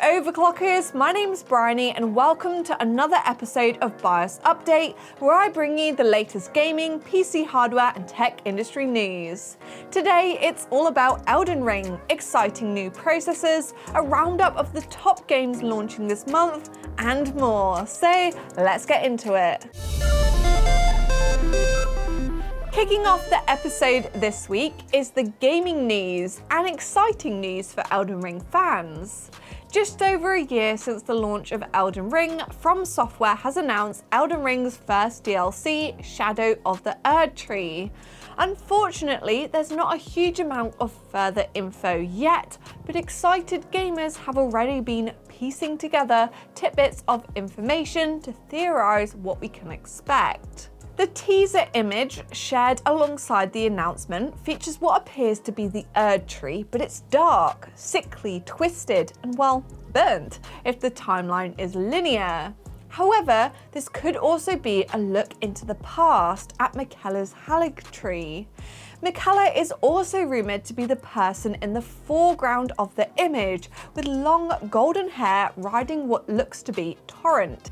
Overclockers, my name's Bryony and welcome to another episode of BIOS Update, where I bring you the latest gaming, PC hardware and tech industry news. Today it's all about Elden Ring, exciting new processors, a roundup of the top games launching this month, and more. So let's get into it. Kicking off the episode this week is the gaming news, and exciting news for Elden Ring fans. Just over a year since the launch of Elden Ring, From Software has announced Elden Ring's first DLC, Shadow of the Erdtree. Unfortunately, there's not a huge amount of further info yet, but excited gamers have already been piecing together tidbits of information to theorize what we can expect. The teaser image shared alongside the announcement features what appears to be the Erdtree, but it's dark, sickly, twisted, and well, burnt if the timeline is linear. However, this could also be a look into the past at Miquella's Haligtree. Miquella is also rumoured to be the person in the foreground of the image, with long golden hair riding what looks to be Torrent.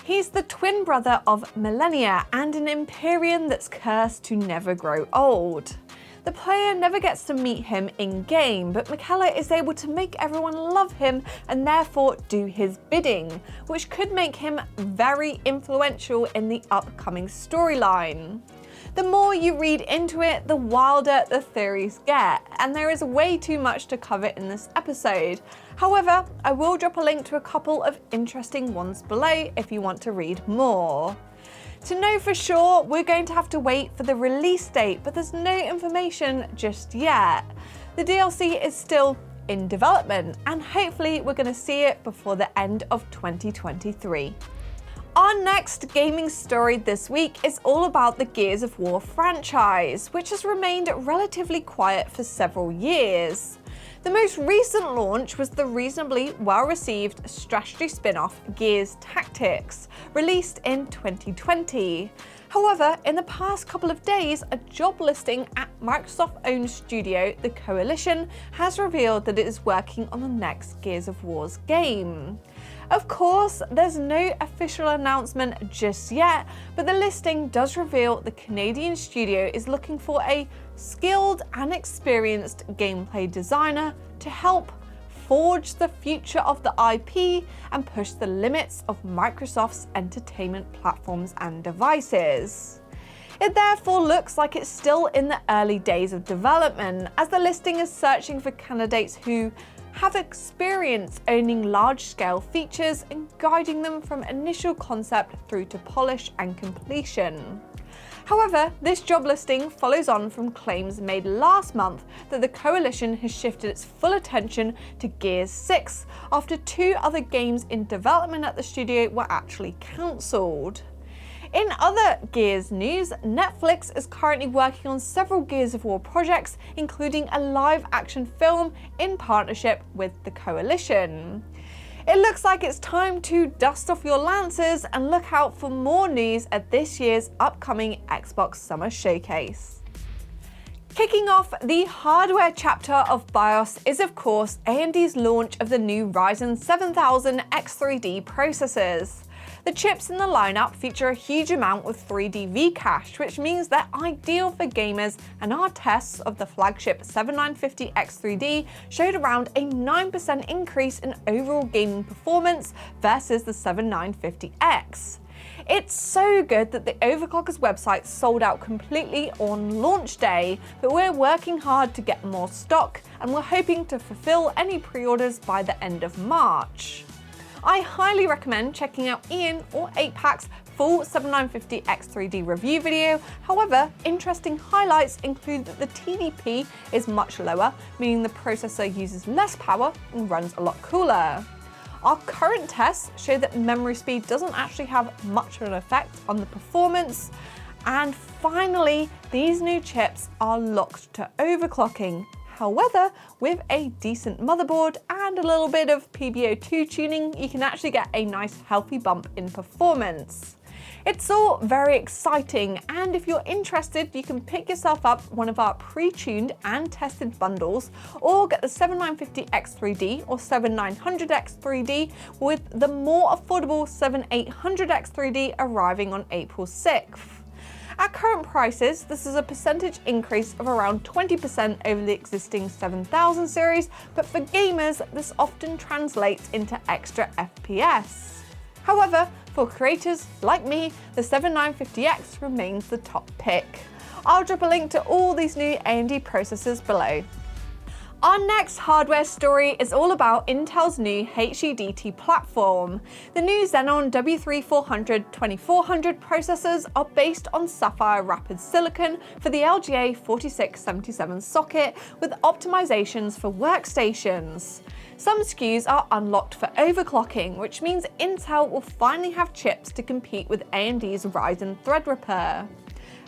He's the twin brother of Millennia and an Empyrean that's cursed to never grow old. The player never gets to meet him in-game, but Miquella is able to make everyone love him and therefore do his bidding, which could make him very influential in the upcoming storyline. The more you read into it, the wilder the theories get, and there is way too much to cover in this episode. However, I will drop a link to a couple of interesting ones below if you want to read more. To know for sure, we're going to have to wait for the release date, but there's no information just yet. The DLC is still in development, and hopefully we're going to see it before the end of 2023. Our next gaming story this week is all about the Gears of War franchise, which has remained relatively quiet for several years. The most recent launch was the reasonably well-received strategy spin-off Gears Tactics, released in 2020. However, in the past couple of days, a job listing at Microsoft-owned studio, The Coalition, has revealed that it is working on the next Gears of War's game. Of course, there's no official announcement just yet, but the listing does reveal the Canadian studio is looking for a skilled and experienced gameplay designer to help forge the future of the IP and push the limits of Microsoft's entertainment platforms and devices. It therefore looks like it's still in the early days of development, as the listing is searching for candidates who have experience owning large-scale features and guiding them from initial concept through to polish and completion. However, this job listing follows on from claims made last month that the Coalition has shifted its full attention to Gears 6 after two other games in development at the studio were actually cancelled. In other Gears news, Netflix is currently working on several Gears of War projects, including a live-action film in partnership with the Coalition. It looks like it's time to dust off your lancers and look out for more news at this year's upcoming Xbox Summer Showcase. Kicking off the hardware chapter of BIOS is of course AMD's launch of the new Ryzen 7000 X3D processors. The chips in the lineup feature a huge amount of 3D V-cache, which means they're ideal for gamers, and our tests of the flagship 7950 X3D showed around a 9% increase in overall gaming performance versus the 7950X. It's so good that the Overclockers website sold out completely on launch day, but we're working hard to get more stock, and we're hoping to fulfill any pre-orders by the end of March. I highly recommend checking out Ian or 8Pack's full 7950 X3D review video. However, interesting highlights include that the TDP is much lower, meaning the processor uses less power and runs a lot cooler. Our current tests show that memory speed doesn't actually have much of an effect on the performance. And finally, these new chips are locked to overclocking. However, with a decent motherboard and a little bit of PBO2 tuning, you can actually get a nice healthy bump in performance. It's all very exciting, and if you're interested, you can pick yourself up one of our pre-tuned and tested bundles, or get the 7950X3D or 7900X3D with the more affordable 7800X3D arriving on April 6th. At current prices, this is a percentage increase of around 20% over the existing 7000 series, but for gamers, this often translates into extra FPS. However, for creators like me, the 7950X remains the top pick. I'll drop a link to all these new AMD processors below. Our next hardware story is all about Intel's new HEDT platform. The new Xeon W3400-2400 processors are based on Sapphire Rapid Silicon for the LGA 4677 socket with optimizations for workstations. Some SKUs are unlocked for overclocking, which means Intel will finally have chips to compete with AMD's Ryzen Threadripper.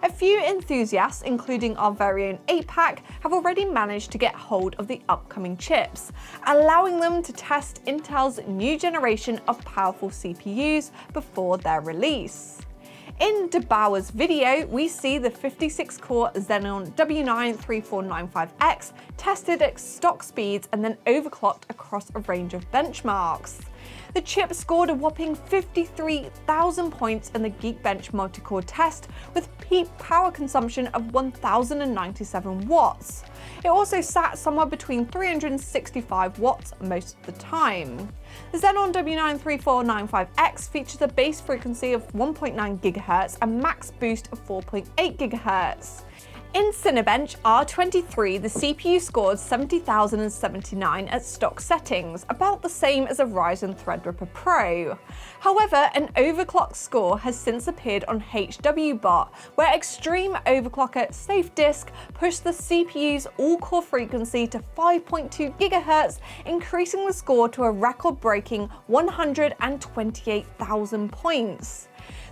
A few enthusiasts, including our very own APAC, have already managed to get hold of the upcoming chips, allowing them to test Intel's new generation of powerful CPUs before their release. In DeBauer's video, we see the 56-core Xeon W9-3495X tested at stock speeds and then overclocked across a range of benchmarks. The chip scored a whopping 53,000 points in the Geekbench multi-core test with peak power consumption of 1,097 watts. It also sat somewhere between 365 watts most of the time. The Xeon W9-3495X features a base frequency of 1.9 GHz and max boost of 4.8 GHz. In Cinebench R23, the CPU scored 70,079 at stock settings, about the same as a Ryzen Threadripper Pro. However, an overclock score has since appeared on HWBot, where extreme overclocker SafeDisk pushed the CPU's all-core frequency to 5.2 GHz, increasing the score to a record-breaking 128,000 points.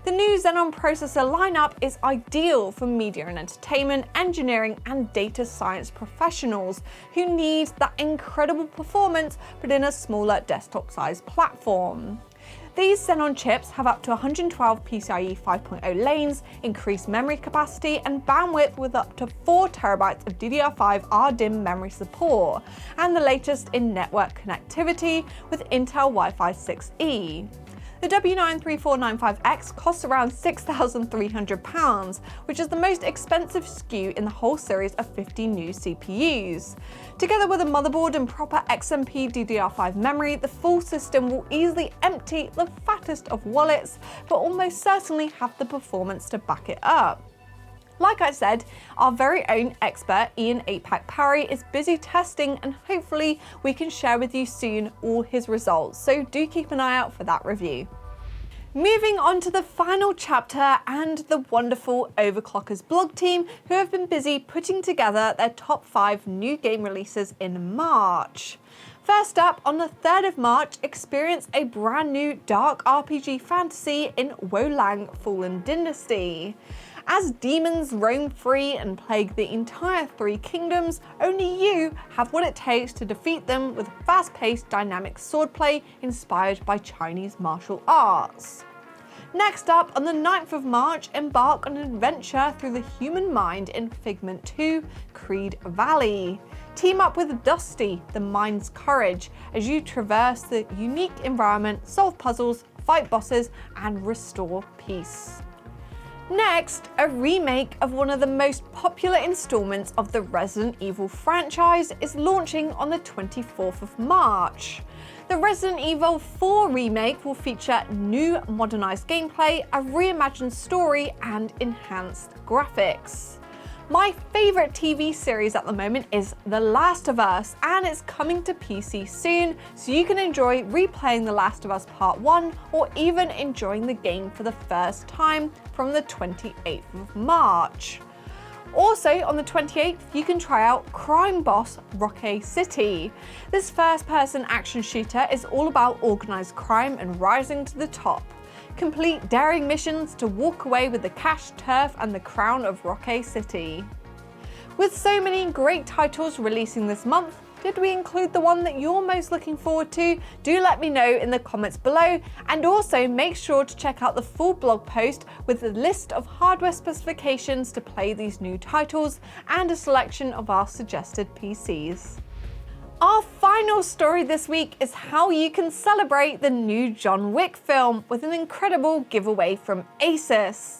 The new Xeon processor lineup is ideal for media and entertainment, engineering, and data science professionals who need that incredible performance but in a smaller desktop-sized platform. These Xeon chips have up to 112 PCIe 5.0 lanes, increased memory capacity, and bandwidth with up to 4 TB of DDR5 RDIMM memory support, and the latest in network connectivity with Intel Wi-Fi 6E. The W9-3495X costs around £6,300, which is the most expensive SKU in the whole series of 50 new CPUs. Together with a motherboard and proper XMP DDR5 memory, the full system will easily empty the fattest of wallets, but almost certainly have the performance to back it up. Like I said, our very own expert Ian APAC Parry is busy testing, and hopefully we can share with you soon all his results, so do keep an eye out for that review. Moving on to the final chapter and the wonderful Overclockers blog team, who have been busy putting together their top 5 new game releases in March. First up, on the 3rd of March, experience a brand new dark RPG fantasy in Wolang Fallen Dynasty. As demons roam free and plague the entire 3 kingdoms, only you have what it takes to defeat them with fast-paced dynamic swordplay inspired by Chinese martial arts. Next up, on the 9th of March, embark on an adventure through the human mind in Figment 2, Creed Valley. Team up with Dusty, the mind's courage, as you traverse the unique environment, solve puzzles, fight bosses, and restore peace. Next, a remake of one of the most popular installments of the Resident Evil franchise is launching on the 24th of March. The Resident Evil 4 remake will feature new modernized gameplay, a reimagined story, and enhanced graphics. My favourite TV series at the moment is The Last of Us, and it's coming to PC soon, so you can enjoy replaying The Last of Us Part 1 or even enjoying the game for the first time from the 28th of March. Also, on the 28th, you can try out Crime Boss Roque City. This first-person action shooter is all about organised crime and rising to the top. Complete daring missions to walk away with the cash, turf, and the crown of Roque City. With so many great titles releasing this month, Did we include the one that you're most looking forward to? Do let me know in the comments below, and also make sure to check out the full blog post with a list of hardware specifications to play these new titles and a selection of our suggested PCs. Our final story this week is how you can celebrate the new John Wick film with an incredible giveaway from Asus.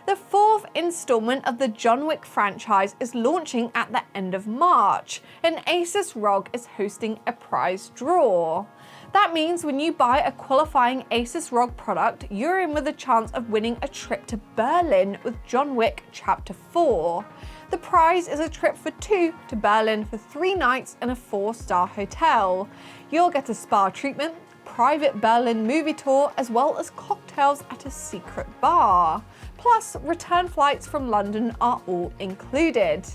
The fourth installment of the John Wick franchise is launching at the end of March, and Asus ROG is hosting a prize draw. That means when you buy a qualifying Asus ROG product, you're in with a chance of winning a trip to Berlin with John Wick Chapter 4. The prize is a trip for two to Berlin for 3 nights in a 4-star hotel. You'll get a spa treatment, private Berlin movie tour, as well as cocktails at a secret bar. Plus, return flights from London are all included.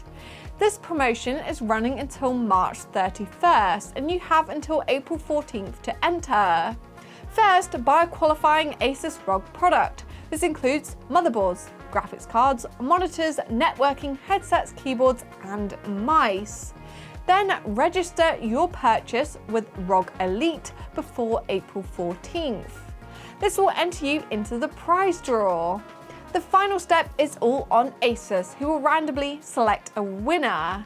This promotion is running until March 31st, and you have until April 14th to enter. First, buy a qualifying Asus ROG product. This includes motherboards, graphics cards, monitors, networking, headsets, keyboards, and mice. Then register your purchase with ROG Elite before April 14th. This will enter you into the prize draw. The final step is all on Asus, who will randomly select a winner.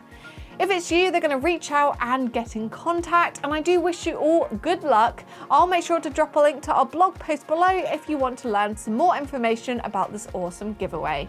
If it's you, they're going to reach out and get in contact, and I do wish you all good luck. I'll make sure to drop a link to our blog post below if you want to learn some more information about this awesome giveaway.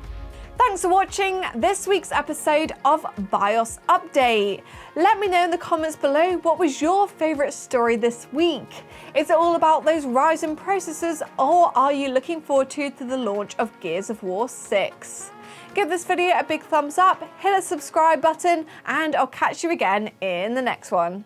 Thanks for watching this week's episode of BIOS Update. Let me know in the comments below, what was your favourite story this week? Is it all about those Ryzen processors, or are you looking forward to the launch of Gears of War 6? Give this video a big thumbs up, hit the subscribe button, and I'll catch you again in the next one.